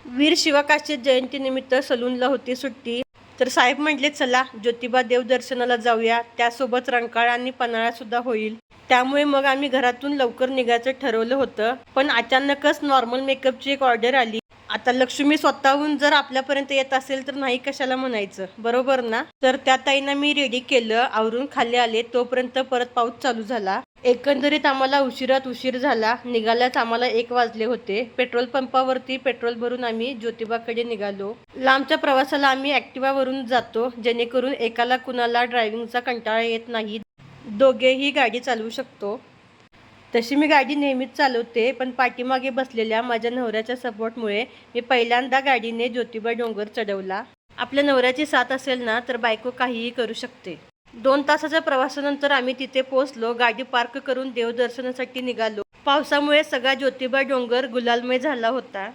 वीर शिवकाशी जयंतीनिमित्त सलूनला होती सुट्टी, तर साहेब म्हटले चला ज्योतिबा देवदर्शनाला जाऊया, त्यासोबत रंकाळा आणि पन्हाळा सुद्धा होईल. त्यामुळे मग आम्ही घरातून लवकर निघायचं ठरवलं होतं. पण अचानकच नॉर्मल मेकअपची एक ऑर्डर आली. आता लक्ष्मी स्वतःहून जर आपल्यापर्यंत येत असेल तर नाही कशाला म्हणायचं, बरोबर ना? तर त्या ताईंना मी रेडी केलं, आवरून खाली आले, तोपर्यंत परत पाऊस चालू झाला. एकंदरीत आम्हाला उशिरात उशीर झाला. निघाल्याच आम्हाला 1 वाजले होते. पेट्रोल पंपावरती पेट्रोल भरून आम्ही ज्योतिबाकडे निघालो. लांबच्या प्रवासाला आम्ही ॲक्टिवावरून जातो, जेणेकरून एकाला कुणाला ड्रायव्हिंगचा कंटाळा येत नाही, दोघेही गाडी चालवू शकतो. तशी मी गाडी नेहमीच चालवते, पण पाठीमागे बसलेल्या माझ्या नवऱ्याच्या सपोर्टमुळे मी पहिल्यांदा गाडीने ज्योतिबा डोंगर चढवला. आपल्या नवऱ्याची साथ असेल ना तर बायको काहीही करू शकते. 2 तासाच्या प्रवासानंतर आम्ही तिथे पोहोचलो. गाडी पार्क करून देवदर्शनासाठी निघालो. पावसामुळे सगळा ज्योतिबा डोंगर गुलालमय झाला होता.